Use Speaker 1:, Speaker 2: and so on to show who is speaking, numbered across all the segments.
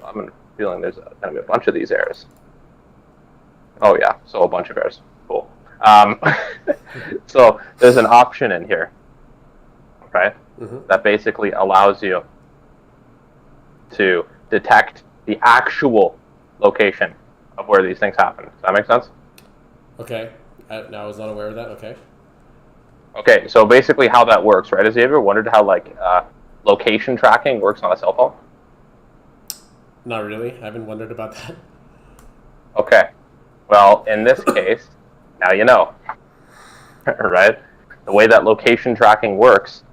Speaker 1: I'm feeling there's going to be a bunch of these errors. Oh yeah, so a bunch of errors. Cool. So there's an option in here, right? That basically allows you to detect the actual location of where these things happen. Does that make sense?
Speaker 2: Okay. I was not aware of that. Okay.
Speaker 1: Okay, so basically how that works, right? Have you ever wondered how location tracking works on a cell phone?
Speaker 2: Not really. I haven't wondered about that.
Speaker 1: Okay. Well, in this case, now you know, right? The way that location tracking works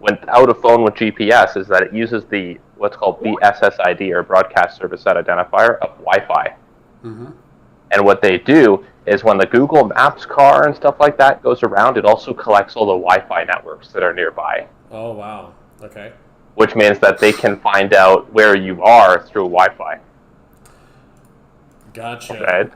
Speaker 1: without a phone with GPS is that it uses the what's called BSSID, or Broadcast Service Set Identifier, of Wi-Fi. And what they do is when the Google Maps car and stuff like that goes around, it also collects all the Wi-Fi networks that are nearby.
Speaker 2: Oh, wow. Okay.
Speaker 1: Which means that they can find out where you are through Wi-Fi.
Speaker 2: Gotcha.
Speaker 1: Right?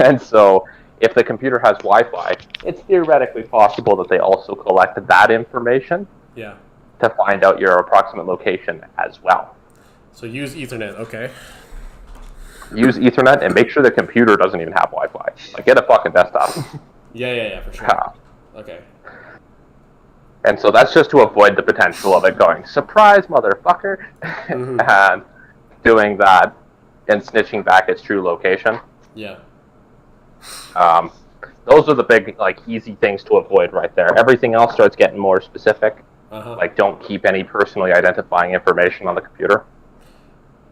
Speaker 1: And so if the computer has Wi-Fi, it's theoretically possible that they also collect that information to find out your approximate location as well.
Speaker 2: So use Ethernet, okay.
Speaker 1: Use Ethernet and make sure the computer doesn't even have Wi-Fi. Like, get a fucking desktop.
Speaker 2: Yeah, for sure. Okay.
Speaker 1: And so that's just to avoid the potential of it going, surprise, motherfucker, and doing that and snitching back its true location.
Speaker 2: Yeah.
Speaker 1: Those are the big, easy things to avoid right there. Everything else starts getting more specific. Like, don't keep any personally identifying information on the computer.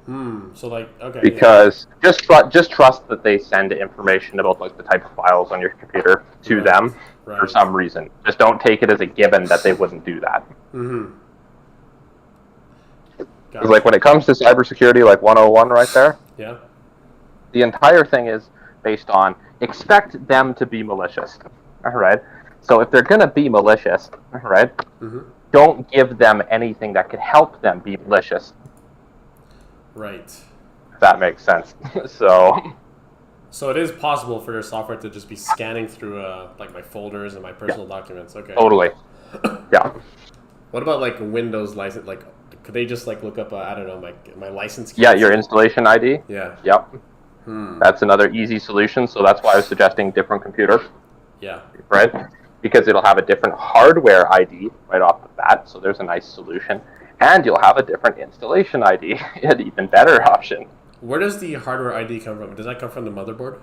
Speaker 2: So okay.
Speaker 1: Because just trust that they send information about the type of files on your computer to them for some reason. Just don't take it as a given that they wouldn't do that. Because when it comes to cybersecurity, 101 right there.
Speaker 2: Yeah.
Speaker 1: The entire thing is based on expect them to be malicious. All right. So if they're gonna be malicious, right, don't give them anything that could help them be malicious.
Speaker 2: Right.
Speaker 1: If that makes sense. So
Speaker 2: it is possible for your software to just be scanning through my folders and my personal documents. Okay.
Speaker 1: Totally. Yeah.
Speaker 2: What about Windows license? Could they just look up I don't know my license key?
Speaker 1: Yeah, your installation ID.
Speaker 2: Yeah.
Speaker 1: Yep. That's another easy solution. So that's why I was suggesting different computer.
Speaker 2: Yeah.
Speaker 1: Right. Because it'll have a different hardware ID right off the bat. So there's a nice solution. And you'll have a different installation ID, an even better option.
Speaker 2: Where does the hardware ID come from? Does that come from the motherboard?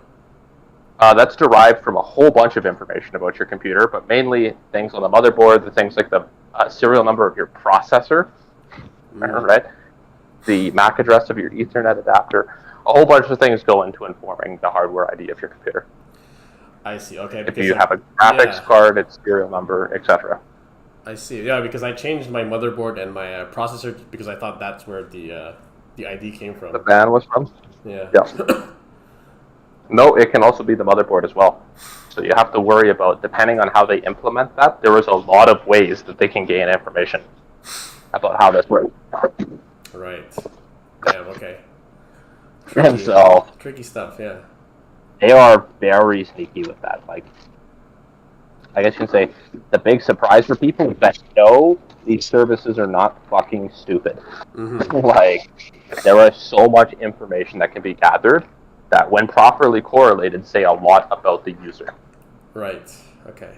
Speaker 1: That's derived from a whole bunch of information about your computer, but mainly things on the motherboard, the things like the serial number of your processor, right? The MAC address of your Ethernet adapter. A whole bunch of things go into informing the hardware ID of your computer.
Speaker 2: I see. Okay.
Speaker 1: If you have a graphics card, its serial number, etc.
Speaker 2: I see. Yeah, because I changed my motherboard and my processor because I thought that's where the ID came from.
Speaker 1: The ban was from?
Speaker 2: Yeah.
Speaker 1: No, it can also be the motherboard as well. So you have to worry about, depending on how they implement that, there is a lot of ways that they can gain information about how this works.
Speaker 2: Right. Damn, okay.
Speaker 1: And so...
Speaker 2: Tricky stuff, yeah.
Speaker 1: They are very sneaky with that. I guess you can say the big surprise for people is that these services are not fucking stupid. There is so much information that can be gathered that when properly correlated say a lot about the user.
Speaker 2: Right. Okay.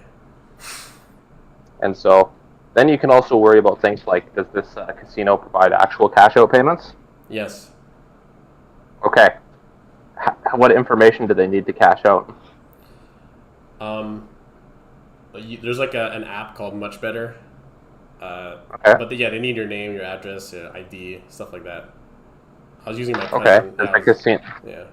Speaker 1: And so then you can also worry about things like, does this casino provide actual cash out payments?
Speaker 2: Yes.
Speaker 1: Okay. What information do they need to cash out?
Speaker 2: There's an app called Much Better. Okay. But they need your name, your address, your ID, stuff like that. I was using my cousin.
Speaker 1: Okay.
Speaker 2: Yeah.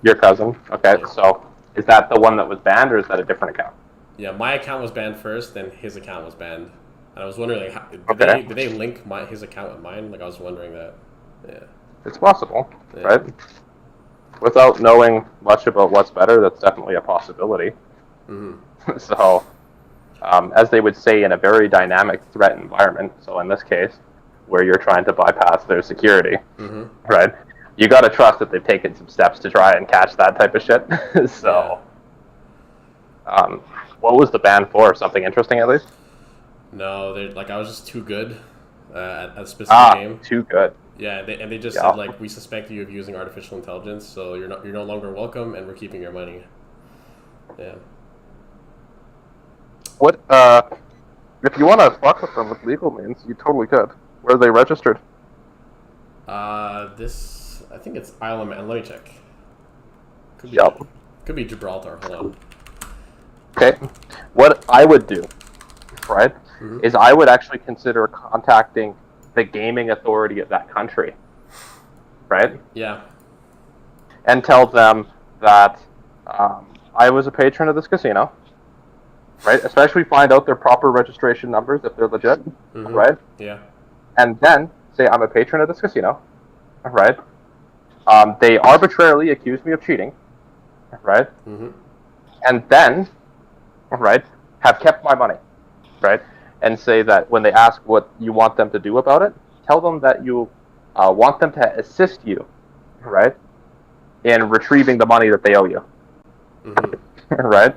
Speaker 1: Your cousin. Okay. Yeah. So is that the one that was banned, or is that a different account?
Speaker 2: Yeah, my account was banned first, then his account was banned. And I was wondering, did they link his account with mine? I was wondering that. Yeah.
Speaker 1: It's possible, right? Without knowing much about what's better, that's definitely a possibility. So, as they would say in a very dynamic threat environment, so in this case, where you're trying to bypass their security, right? You got to trust that they've taken some steps to try and catch that type of shit. So, what was the ban for? Something interesting, at least?
Speaker 2: No, I was just too good at a specific game.
Speaker 1: Too good.
Speaker 2: Yeah, they just said like, we suspect you of using artificial intelligence, so you're no longer welcome, and we're keeping your money. Yeah.
Speaker 3: What if you want to fuck with them with legal means, you totally could. Where are they registered?
Speaker 2: This I think it's Isle of Man. Let me check. Could be Gibraltar. Hold on.
Speaker 3: Okay. What I would do, right, is I would actually consider contacting the gaming authority of that country, right?
Speaker 2: Yeah.
Speaker 3: And tell them that I was a patron of this casino, right? Especially find out their proper registration numbers if they're legit, right?
Speaker 2: Yeah.
Speaker 3: And then say I'm a patron of this casino, right? They arbitrarily accused me of cheating, right? And then, right, have kept my money, right? And say that when they ask what you want them to do about it, tell them that you want them to assist you, right, in retrieving the money that they owe you, right?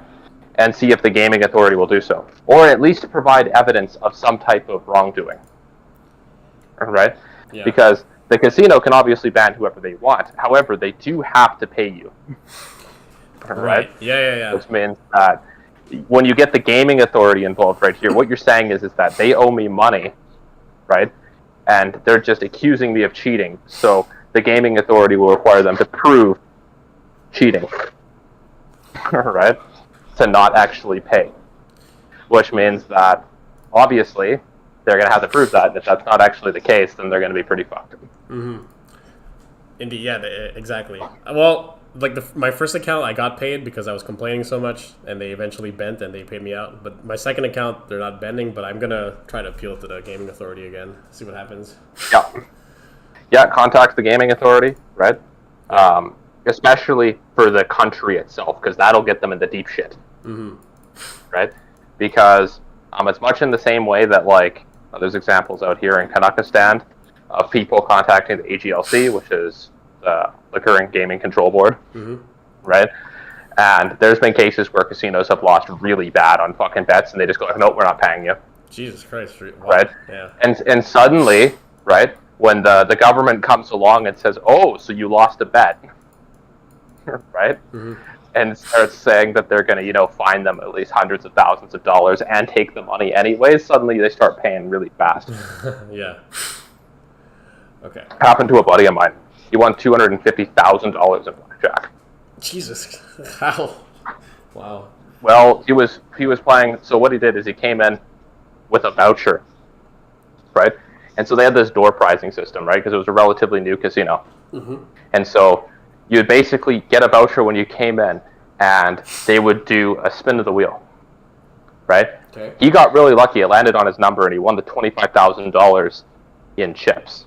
Speaker 3: And see if the gaming authority will do so. Or at least provide evidence of some type of wrongdoing, right?
Speaker 2: Yeah.
Speaker 3: Because the casino can obviously ban whoever they want. However, they do have to pay you, right?
Speaker 2: Yeah.
Speaker 3: Which means that when you get the gaming authority involved right here, what you're saying is that they owe me money, right? And they're just accusing me of cheating. So the gaming authority will require them to prove cheating, right? To not actually pay. Which means that, obviously, they're going to have to prove that. And if that's not actually the case, then they're going to be pretty fucked.
Speaker 2: Indeed, yeah, exactly. Well, like my first account, I got paid because I was complaining so much, and they eventually bent and they paid me out. But my second account, they're not bending, but I'm gonna try to appeal to the gaming authority again, see what happens.
Speaker 3: Yeah, contact the gaming authority, right? Especially for the country itself, because that'll get them into deep shit, right? Because it's much in the same way that, like, there's examples out here in Kazakhstan of people contacting the AGLC, which is the Liquor and Gaming Control Board, right? And there's been cases where casinos have lost really bad on fucking bets, and they just go like, "Nope, we're not paying you."
Speaker 2: Jesus Christ! Wow.
Speaker 3: Right?
Speaker 2: Yeah.
Speaker 3: And suddenly, right, when the government comes along and says, "Oh, so you lost a bet," right? And starts saying that they're going to, fine them at least hundreds of thousands of dollars and take the money anyways, suddenly they start paying really fast.
Speaker 2: Yeah. Okay.
Speaker 3: Happened to a buddy of mine. He won $250,000 in blackjack.
Speaker 2: Jesus. How? Wow.
Speaker 3: Well, he was playing. So what he did is he came in with a voucher, right? And so they had this door prizing system, right? Because it was a relatively new casino. And so you would basically get a voucher when you came in, and they would do a spin of the wheel, right?
Speaker 2: Okay.
Speaker 3: He got really lucky. It landed on his number, and he won the $25,000 in chips.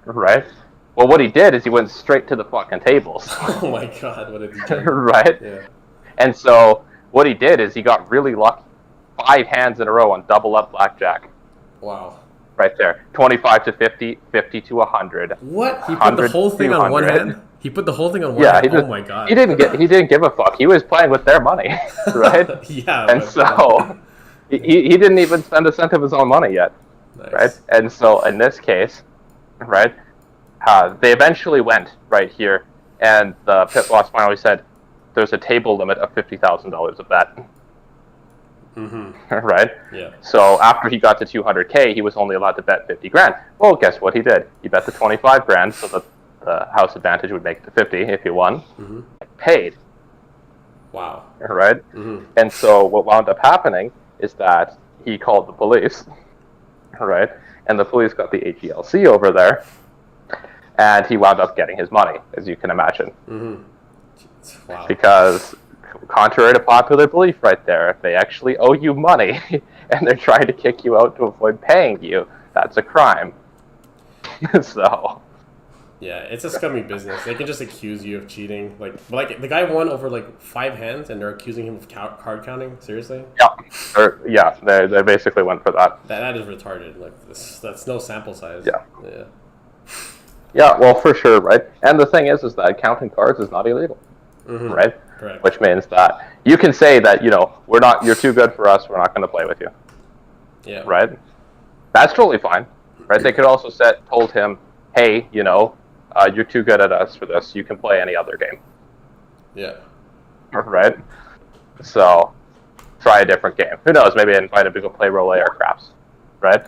Speaker 3: Right? Well, what he did is he went straight to the fucking tables.
Speaker 2: Oh my god, what a degenerate.
Speaker 3: Right?
Speaker 2: Yeah.
Speaker 3: And so what he did is he got really lucky. 5 hands in a row on double up blackjack.
Speaker 2: Wow.
Speaker 3: Right there. 25 to 50, 50 to 100.
Speaker 2: What? He put the whole thing on one hand? He put the whole thing on one hand? Oh my god.
Speaker 3: He didn't give a fuck. He was playing with their money. Right?
Speaker 2: Yeah.
Speaker 3: And so he didn't even spend a cent of his own money yet.
Speaker 2: Nice.
Speaker 3: Right? And so in this case, right, they eventually went right here, and the pit boss finally said, "There's a table limit of $50,000 of that." Right?
Speaker 2: Yeah.
Speaker 3: So after he got to 200K, he was only allowed to bet 50 grand. Well, guess what he did? He bet the 25 grand so that the house advantage would make it to 50 if he won. Paid.
Speaker 2: Wow.
Speaker 3: Right? And so what wound up happening is that he called the police. Right? And the police got the AGLC over there, and he wound up getting his money, as you can imagine.
Speaker 2: Wow.
Speaker 3: Because, contrary to popular belief right there, if they actually owe you money, and they're trying to kick you out to avoid paying you, that's a crime. So...
Speaker 2: Yeah, it's a scummy business. They can just accuse you of cheating. Like the guy won over 5 hands, and they're accusing him of card counting. Seriously?
Speaker 3: Yeah. They basically went for that.
Speaker 2: That is retarded. That's no sample size.
Speaker 3: Yeah. Yeah. Well, for sure, right? And the thing is that counting cards is not illegal, right?
Speaker 2: Correct.
Speaker 3: Which means that you can say that we're not. You're too good for us. We're not going to play with you.
Speaker 2: Yeah.
Speaker 3: Right. That's totally fine. right? They could also told him, hey, you're too good at us for this. You can play any other game.
Speaker 2: Yeah.
Speaker 3: Right? So, try a different game. Who knows? Maybe invite him to go play Relay or Craps. Right?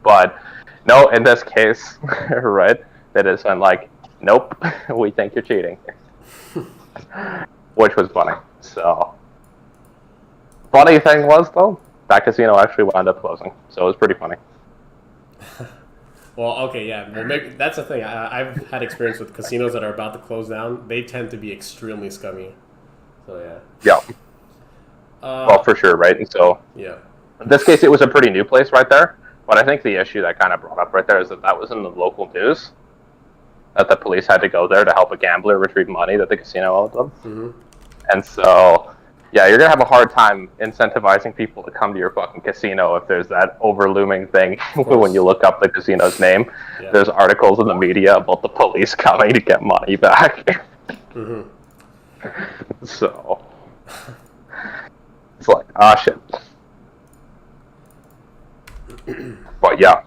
Speaker 3: But, no, in this case, right, they just went like, nope, we think you're cheating. Which was funny. So, funny thing was, though, that casino actually wound up closing. So, it was pretty funny.
Speaker 2: Well, okay, yeah. Well, maybe that's the thing. I've had experience with casinos that are about to close down. They tend to be extremely scummy. So, yeah.
Speaker 3: Yeah. Well, for sure, right? And so,
Speaker 2: yeah.
Speaker 3: In this case, it was a pretty new place right there. But I think the issue that kind of brought up right there is that was in the local news. That the police had to go there to help a gambler retrieve money that the casino owed them.
Speaker 2: Mm-hmm.
Speaker 3: And so, yeah, you're going to have a hard time incentivizing people to come to your fucking casino if there's that overlooming thing when you look up the casino's name. Yeah. There's articles in the media about the police coming to get money back.
Speaker 2: Mm-hmm.
Speaker 3: So, it's like, ah, shit. But yeah,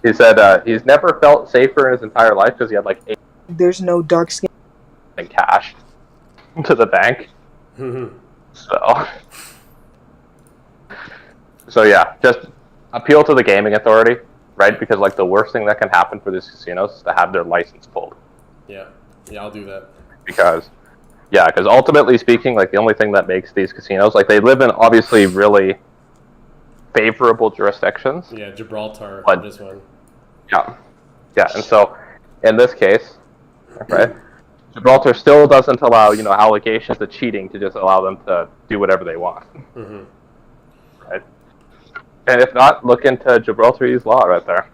Speaker 3: he said he's never felt safer in his entire life because he had like 8
Speaker 4: There's no dark skin
Speaker 3: in cash to the bank.
Speaker 2: Mm-hmm.
Speaker 3: So yeah, just appeal to the gaming authority, right? Because like the worst thing that can happen for these casinos is to have their license pulled.
Speaker 2: Yeah, I'll do that.
Speaker 3: Because ultimately speaking, like the only thing that makes these casinos, like they live in obviously really favorable jurisdictions.
Speaker 2: Yeah, Gibraltar,
Speaker 3: but,
Speaker 2: this one.
Speaker 3: Yeah, and so in this case, right, Gibraltar still doesn't allow allegations of cheating to just allow them to do whatever they want.
Speaker 2: Mm-hmm.
Speaker 3: Right, and if not, look into Gibraltarese law right there.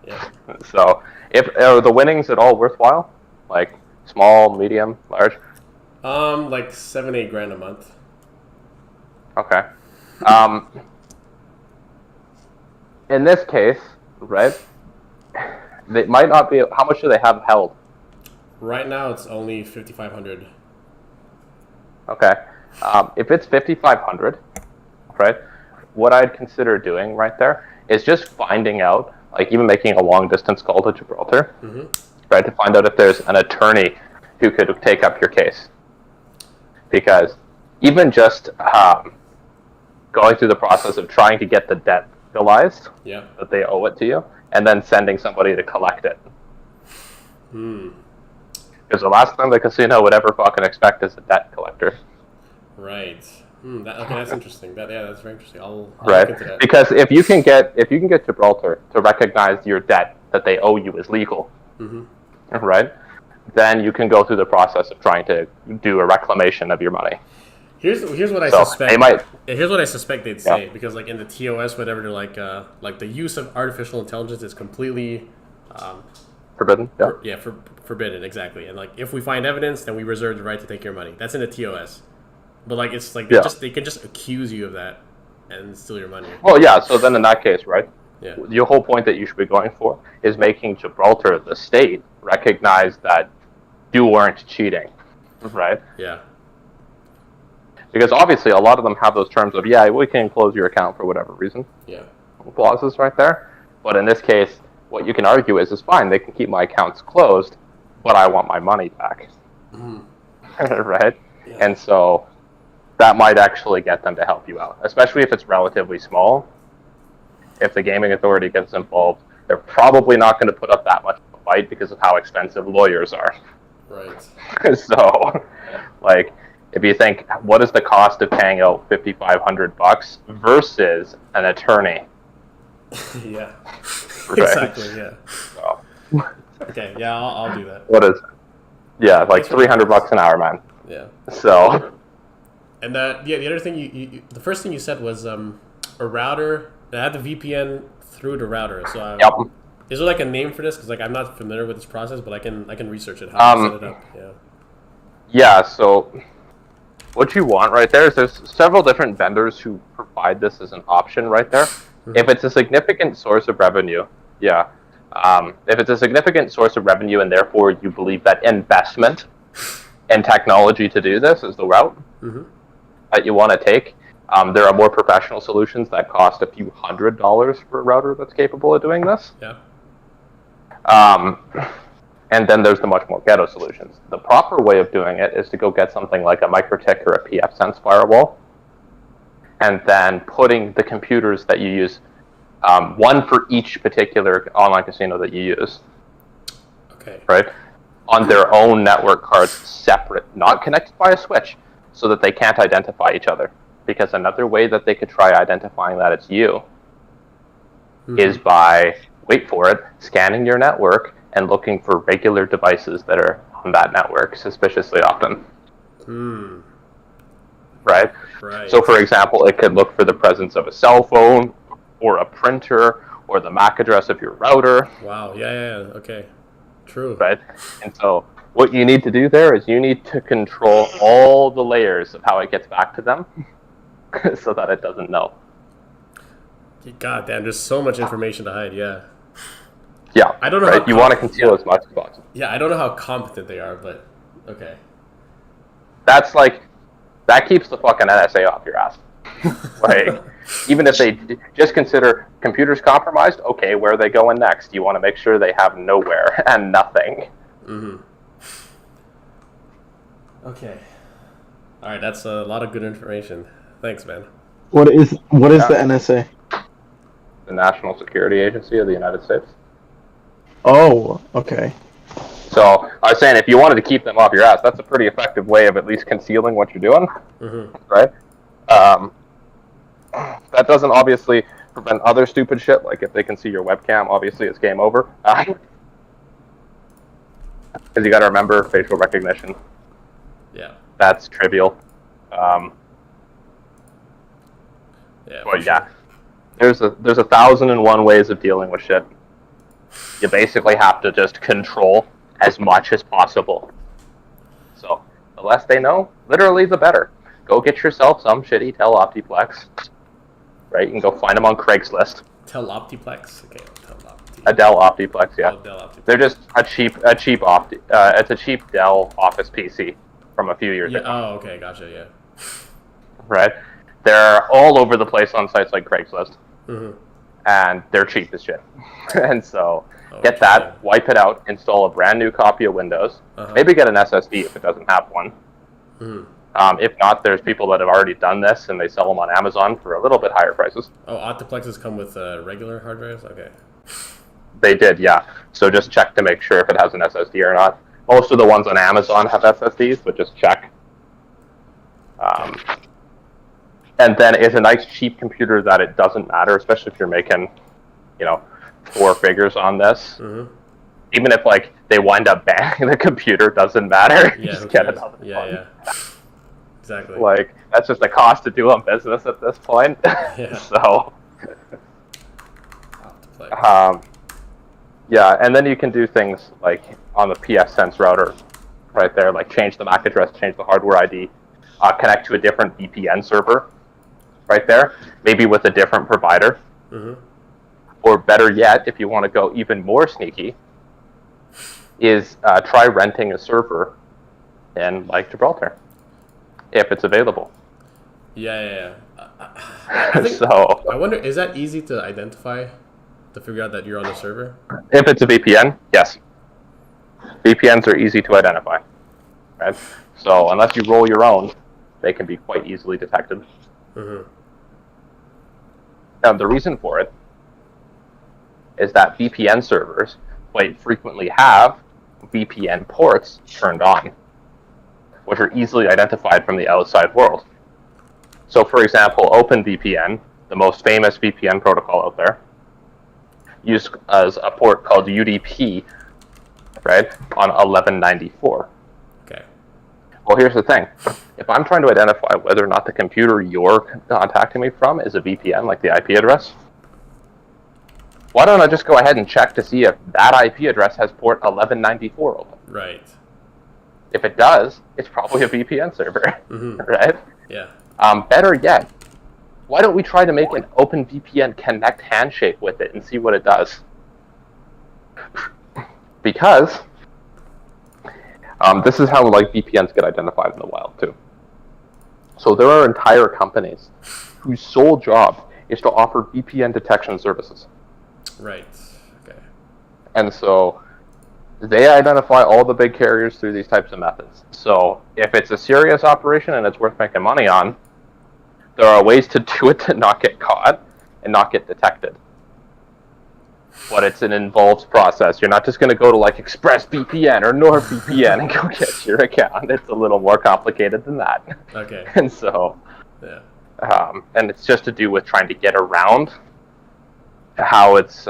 Speaker 2: Yeah.
Speaker 3: So, are the winnings at all worthwhile? Like small, medium, large?
Speaker 2: Like $7-8 grand a month.
Speaker 3: Okay. In this case, right, they might not be. How much do they have held?
Speaker 2: Right now, it's only 5,500.
Speaker 3: Okay. If it's 5,500, right, what I'd consider doing right there is just finding out, like even making a long distance call to Gibraltar,
Speaker 2: mm-hmm.
Speaker 3: right, to find out if there's an attorney who could take up your case. Because even just going through the process of trying to get the debt legalized,
Speaker 2: yeah,
Speaker 3: that they owe it to you, and then sending somebody to collect it. Because the last thing the casino would ever fucking expect is a debt collector.
Speaker 2: Right. Okay, that's interesting. That's very interesting. I'll
Speaker 3: right.
Speaker 2: Look into that.
Speaker 3: Because if you can get Gibraltar to recognize your debt that they owe you is legal,
Speaker 2: mm-hmm.
Speaker 3: right, then you can go through the process of trying to do a reclamation of your money.
Speaker 2: Here's what I suspect.
Speaker 3: They might.
Speaker 2: Here's what I suspect they'd say, because like in the TOS, whatever, they're like the use of artificial intelligence is completely
Speaker 3: forbidden.
Speaker 2: Forbidden, exactly. And like if we find evidence, then we reserve the right to take your money. That's in the TOS. But like it's like they can just accuse you of that and steal your money.
Speaker 3: Well, yeah. So then in that case, right?
Speaker 2: Yeah.
Speaker 3: Your whole point that you should be going for is making Gibraltar, the state, recognize that you weren't cheating, right?
Speaker 2: Yeah.
Speaker 3: Because obviously a lot of them have those terms of, we can close your account for whatever reason.
Speaker 2: Yeah.
Speaker 3: Clauses right there. But in this case, what you can argue is fine, they can keep my accounts closed, but I want my money back.
Speaker 2: Mm-hmm.
Speaker 3: Right?
Speaker 2: Yeah.
Speaker 3: And so that might actually get them to help you out, especially if it's relatively small. If the gaming authority gets involved, they're probably not going to put up that much of a fight because of how expensive lawyers are.
Speaker 2: Right.
Speaker 3: So, like, if you think, what is the cost of paying out $5,500 versus an attorney?
Speaker 2: Yeah.
Speaker 3: Right.
Speaker 2: Exactly. Yeah.
Speaker 3: So.
Speaker 2: Okay. Yeah, I'll do that.
Speaker 3: What is it? Yeah, like $300 an hour, man.
Speaker 2: Yeah.
Speaker 3: So.
Speaker 2: And the other thing you the first thing you said was a router. I had the VPN through the router. So
Speaker 3: yep.
Speaker 2: Is there like a name for this? Because like I'm not familiar with this process, but I can research it. How to set it up? Yeah.
Speaker 3: Yeah. So. What you want right there is there's several different vendors who provide this as an option right there. Mm-hmm. If it's a significant source of revenue, if it's a significant source of revenue and therefore you believe that investment in technology to do this is the route
Speaker 2: mm-hmm.
Speaker 3: that you want to take, There are more professional solutions that cost a few $100s for a router that's capable of doing this.
Speaker 2: Yeah.
Speaker 3: And then there's the much more ghetto solutions. The proper way of doing it is to go get something like a MikroTik or a pfSense firewall, and then putting the computers that you use, one for each particular online casino that you use,
Speaker 2: Okay.
Speaker 3: right, on their own network cards, separate, not connected by a switch, so that they can't identify each other. Because another way that they could try identifying that it's you is by, wait for it, scanning your network and looking for regular devices that are on that network suspiciously often. Right?
Speaker 2: Right.
Speaker 3: So, for example, it could look for the presence of a cell phone or a printer or the MAC address of your router.
Speaker 2: Wow. Yeah. Okay. True.
Speaker 3: Right? And so what you need to do there is you need to control all the layers of how it gets back to them so that it doesn't know.
Speaker 2: God damn, there's so much information to hide. Yeah.
Speaker 3: Yeah.
Speaker 2: I don't know
Speaker 3: right?
Speaker 2: how
Speaker 3: You want to conceal as much as possible.
Speaker 2: Yeah, I don't know how competent they are, but okay.
Speaker 3: That's like, that keeps the fucking NSA off your ass. Like, even if they just consider computers compromised, okay, where are they going next? You want to make sure they have nowhere and nothing.
Speaker 2: Okay. All right, that's a lot of good information. Thanks, man.
Speaker 4: What is the NSA?
Speaker 3: The National Security Agency of the United States.
Speaker 4: Oh, okay.
Speaker 3: So I was saying, if you wanted to keep them off your ass, that's a pretty effective way of at least concealing what you're doing, right? That doesn't obviously prevent other stupid shit, like if they can see your webcam, obviously it's game over. Because you got to remember facial recognition.
Speaker 2: Yeah.
Speaker 3: That's trivial.
Speaker 2: Yeah.
Speaker 3: But yeah, there's 1,001 ways of dealing with shit. You basically have to just control as much as possible. So the less they know, literally the better. Go get yourself some shitty Optiplex. Right, you can go find them on Craigslist.
Speaker 2: Optiplex. Okay, Opti.
Speaker 3: A Dell Optiplex, yeah.
Speaker 2: Oh, Dell Optiplex.
Speaker 3: They're just a cheap it's a cheap Dell Office PC from a few years ago.
Speaker 2: Oh, okay, gotcha. Yeah.
Speaker 3: Right, they're all over the place on sites like Craigslist, and they're cheap as shit. And so get that, wipe it out, install a brand new copy of Windows. Maybe get an SSD if it doesn't have one. If not, there's people that have already done this, and they sell them on Amazon for a little bit higher prices.
Speaker 2: Oh, Optiplexes come with regular hard drives? Okay.
Speaker 3: They did, yeah. So just check to make sure if it has an SSD or not. Most of the ones on Amazon have SSDs, but just check. And then it's a nice cheap computer that it doesn't matter, especially if you're making, 4 figures on this. Even if like they wind up banning the computer, doesn't matter.
Speaker 2: Yeah,
Speaker 3: just get another one.
Speaker 2: Yeah. Exactly.
Speaker 3: Like, that's just the cost of doing business at this point.
Speaker 2: Yeah.
Speaker 3: So,
Speaker 2: Optiplex.
Speaker 3: yeah, and then you can do things like on the pfSense router, right there, like change the MAC address, change the hardware ID, connect to a different VPN server, right there, maybe with a different provider. Or better yet, if you want to go even more sneaky, is try renting a server in like Gibraltar, if it's available.
Speaker 2: Yeah. I think,
Speaker 3: So
Speaker 2: I wonder, is that easy to identify, to figure out that you're on the server?
Speaker 3: if it's a VPN, yes. VPNs are easy to identify, right? So unless you roll your own, they can be quite easily detected. Now the reason for it is that VPN servers quite frequently have VPN ports turned on, which are easily identified from the outside world. So for example, OpenVPN, the most famous VPN protocol out there, used as a port called UDP, right, on 1194.
Speaker 2: Okay.
Speaker 3: Well, here's the thing. If I'm trying to identify whether or not the computer you're contacting me from is a VPN, like the IP address, why don't I just go ahead and check to see if that IP address has port 1194 open?
Speaker 2: Right.
Speaker 3: If it does, it's probably a VPN server, right?
Speaker 2: Yeah.
Speaker 3: Better yet, why don't we try to make an OpenVPN Connect handshake with it and see what it does? Because this is how like VPNs get identified in the wild too. So there are entire companies whose sole job is to offer VPN detection services.
Speaker 2: Right. Okay.
Speaker 3: And so they identify all the big carriers through these types of methods. So if it's a serious operation and it's worth making money on, there are ways to do it to not get caught and not get detected. But it's an involved process. You're not just going to go to like ExpressVPN or NordVPN and go get your account. It's a little more complicated than that.
Speaker 2: Okay.
Speaker 3: And so,
Speaker 2: Yeah.
Speaker 3: and it's just to do with trying to get around how it's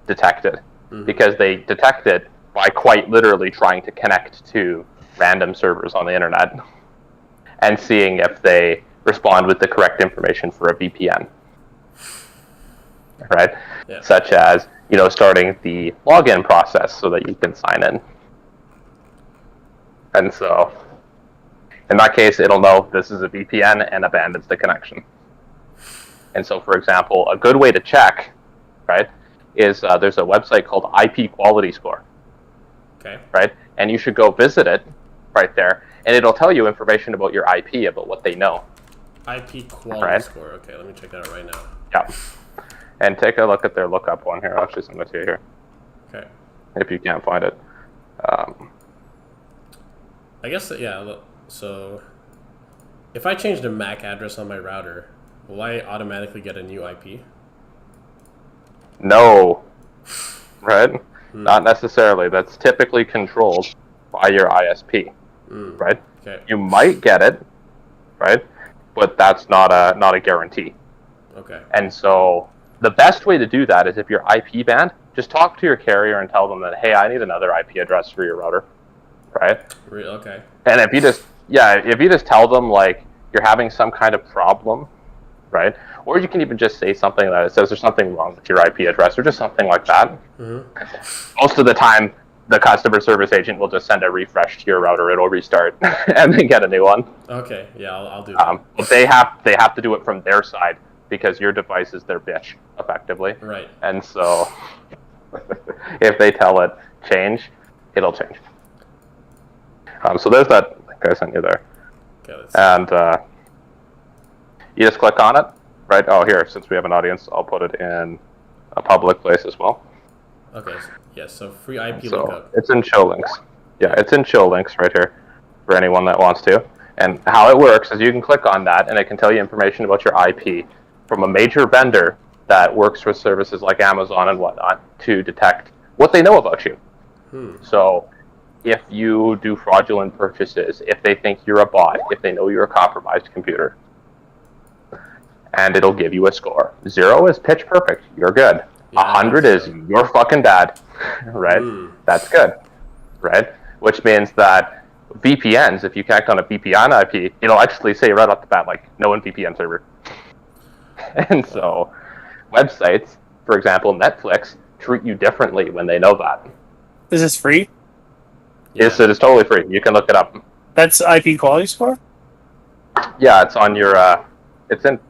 Speaker 3: detected. Because they detect it by quite literally trying to connect to random servers on the internet and seeing if they respond with the correct information for a VPN. Right?
Speaker 2: Yeah.
Speaker 3: Such as, starting the login process so that you can sign in. And so, in that case, it'll know this is a VPN and abandons the connection. And so, for example, a good way to check, right, is there's a website called IP Quality Score.
Speaker 2: Okay.
Speaker 3: Right? And you should go visit it right there, and it'll tell you information about your IP, about what they know.
Speaker 2: IP quality score. Okay, let me check that out right now.
Speaker 3: Yeah. And take a look at their lookup one here. I'll actually send it to you here.
Speaker 2: Okay.
Speaker 3: If you can't find it.
Speaker 2: I guess, yeah, so if I change the MAC address on my router, will I automatically get a new IP?
Speaker 3: No. Right? Not necessarily. That's typically controlled by your ISP. Right?
Speaker 2: Okay.
Speaker 3: You might get it, right? But that's not a guarantee.
Speaker 2: Okay.
Speaker 3: And so the best way to do that is if you're IP banned, just talk to your carrier and tell them that, hey, I need another IP address for your router, right?
Speaker 2: Okay.
Speaker 3: And if you just tell them like you're having some kind of problem, right? Or you can even just say something that it says there's something wrong with your IP address or just something like that. Most of the time, the customer service agent will just send a refresh to your router. It'll restart and then get a new one.
Speaker 2: Okay. Yeah, I'll do that.
Speaker 3: But they have to do it from their side because your device is their bitch, effectively.
Speaker 2: Right.
Speaker 3: And so if they tell it change, it'll change. So there's that link I sent you there.
Speaker 2: Okay,
Speaker 3: and you just click on it, right? Oh, here, since we have an audience, I'll put it in a public place as well.
Speaker 2: Okay. Yes. So free IP
Speaker 3: So
Speaker 2: lookup.
Speaker 3: it's in show links. Yeah, it's in show links right here for anyone that wants to. And how it works is you can click on that, and it can tell you information about your IP from a major vendor that works with services like Amazon and whatnot to detect what they know about you. So if you do fraudulent purchases, if they think you're a bot, if they know you're a compromised computer, and it'll give you a score. 0 is pitch perfect. You're good. 100 is you're fucking bad. Right? That's good. Right? Which means that VPNs, if you connect on a VPN IP, it'll actually say right off the bat, like, no VPN server. And so websites, for example, Netflix, treat you differently when they know that.
Speaker 5: Is this free?
Speaker 3: Yes, it is totally free. You can look it up.
Speaker 5: That's IP quality score?
Speaker 3: Yeah, it's on your, it's in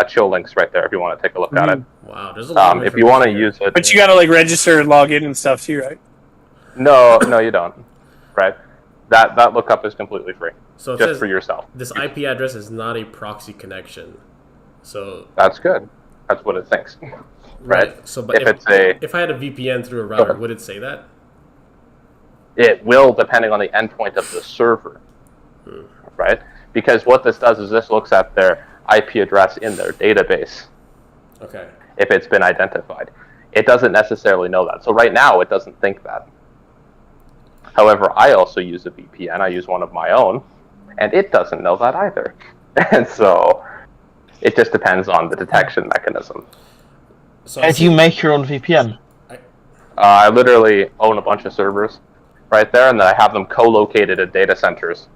Speaker 3: chill links right there if you want to take a look at it.
Speaker 2: Wow, there's a lot of
Speaker 3: if you want to use it.
Speaker 5: But you gotta like register and log in and stuff too, right?
Speaker 3: No, you don't. Right? That lookup is completely free.
Speaker 2: So it
Speaker 3: just
Speaker 2: says
Speaker 3: for yourself.
Speaker 2: This IP address is not a proxy connection. So
Speaker 3: That's good. That's what it thinks. Right?
Speaker 2: So but if I had a VPN through a router, would it say that?
Speaker 3: It will, depending on the endpoint of the server. Right? Because what this does is this looks at their IP address in their database.
Speaker 2: Okay.
Speaker 3: If it's been identified. It doesn't necessarily know that. So right now, it doesn't think that. However, I also use a VPN. I use one of my own, and it doesn't know that either. And so it just depends on the detection mechanism.
Speaker 2: So
Speaker 4: How do you make your own VPN?
Speaker 3: I literally own a bunch of servers right there, and then I have them co-located at data centers.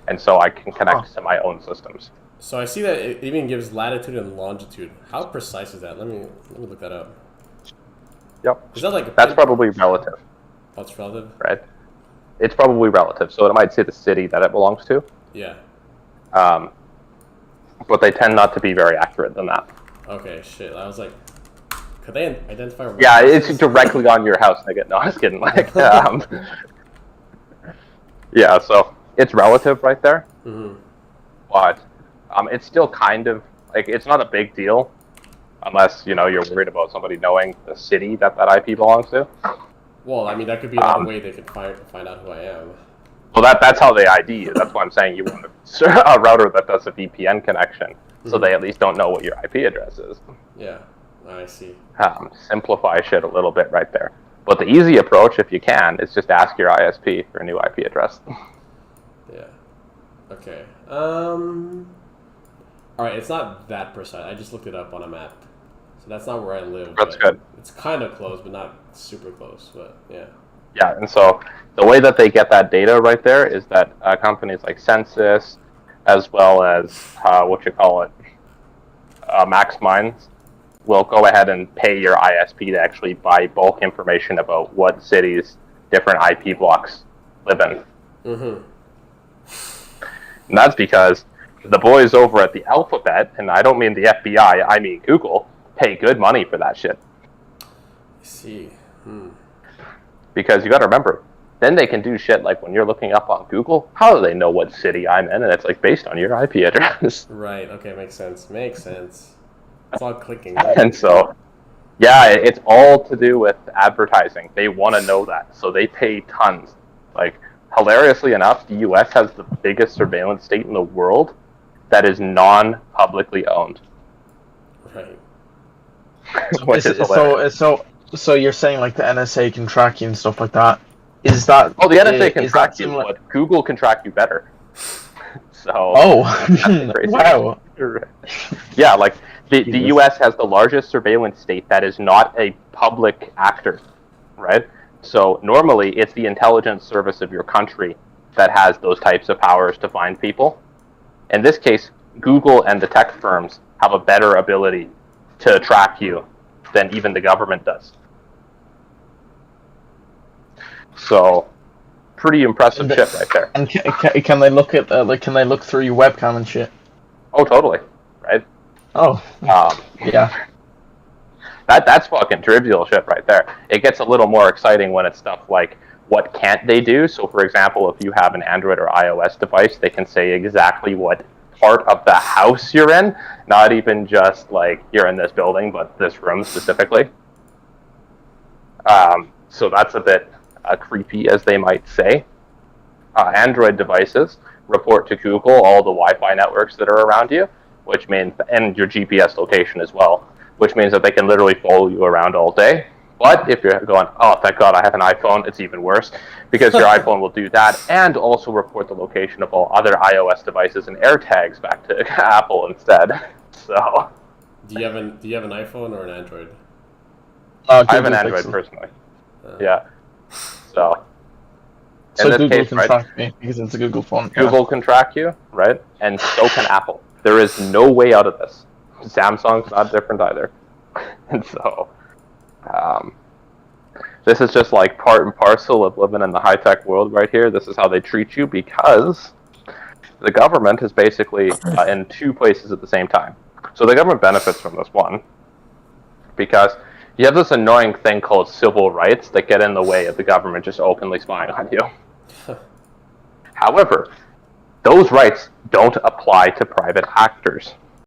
Speaker 3: And so I can connect to my own systems.
Speaker 2: So I see that it even gives latitude and longitude. How precise is that? Let me look that up.
Speaker 3: Yep.
Speaker 2: Is that like
Speaker 3: That's probably relative.
Speaker 2: Oh, it's relative?
Speaker 3: Right? It's probably relative. So it might say the city that it belongs to.
Speaker 2: Yeah.
Speaker 3: But they tend not to be very accurate than that.
Speaker 2: Okay, shit. I was like, could they identify?
Speaker 3: Yeah, it's directly on your house, nigga. No, I was kidding. Like, yeah, so it's relative right there. but it's still kind of like it's not a big deal unless you're worried about somebody knowing the city that IP belongs to.
Speaker 2: Well, I mean, that could be another way they could find out who I am.
Speaker 3: Well, that's how they ID you. That's why I'm saying you want a router that does a VPN connection, so they at least don't know what your IP address is.
Speaker 2: Yeah, I see.
Speaker 3: Simplify shit a little bit right there. But the easy approach, if you can, is just ask your ISP for a new IP address.
Speaker 2: Yeah. Okay. All right, it's not that precise. I just looked it up on a map. So that's not where I live.
Speaker 3: That's good.
Speaker 2: It's kind of close, but not super close. But yeah.
Speaker 3: Yeah, and so the way that they get that data right there is that companies like Census, as well as MaxMinds, will go ahead and pay your ISP to actually buy bulk information about what cities different IP blocks live in.
Speaker 2: Mm-hmm.
Speaker 3: And that's because the boys over at the Alphabet, and I don't mean the FBI, I mean Google, pay good money for that shit.
Speaker 2: I see.
Speaker 3: Because you got to remember, then they can do shit like when you're looking up on Google, how do they know what city I'm in? And it's like based on your IP address.
Speaker 2: Right. Okay. Makes sense. It's all clicking.
Speaker 3: And so, yeah, it's all to do with advertising. They want to know that, so they pay tons. Like, hilariously enough, the U.S. has the biggest surveillance state in the world that is non-publicly owned.
Speaker 2: Right.
Speaker 3: Which is hilarious.
Speaker 4: So you're saying like the NSA can track you and stuff like that? Is that?
Speaker 3: Oh, the NSA can track you, but Google can track you better. So.
Speaker 4: Oh, wow.
Speaker 3: Yeah, like the U.S. has the largest surveillance state that is not a public actor, right? So normally it's the intelligence service of your country that has those types of powers to find people. In this case, Google and the tech firms have a better ability to track you than even the government does. So, pretty impressive shit right there.
Speaker 4: And can they look at can they look through your webcam and shit?
Speaker 3: Oh, totally. Right.
Speaker 4: Oh. Yeah.
Speaker 3: That's fucking trivial shit right there. It gets a little more exciting when it's stuff like what can't they do. So, for example, if you have an Android or iOS device, they can say exactly what part of the house you're in, not even just like you're in this building, but this room specifically. So that's a bit creepy, as they might say. Android devices report to Google all the Wi-Fi networks that are around you, which means, and your GPS location as well, which means that they can literally follow you around all day. But if you're going, oh, thank God I have an iPhone, it's even worse, because your iPhone will do that and also report the location of all other iOS devices and AirTags back to Apple instead. So,
Speaker 2: do you have an iPhone or an Android?
Speaker 3: I have an Android personally. Yeah. So
Speaker 4: Google can track me because it's a Google phone.
Speaker 3: Google can track you, right? And so can Apple. There is no way out of this. Samsung's not different either. And so, this is just like part and parcel of living in the high-tech world right here. This is how they treat you because the government is basically in two places at the same time. So the government benefits from this one because you have this annoying thing called civil rights that get in the way of the government just openly spying on you. However, those rights don't apply to private actors.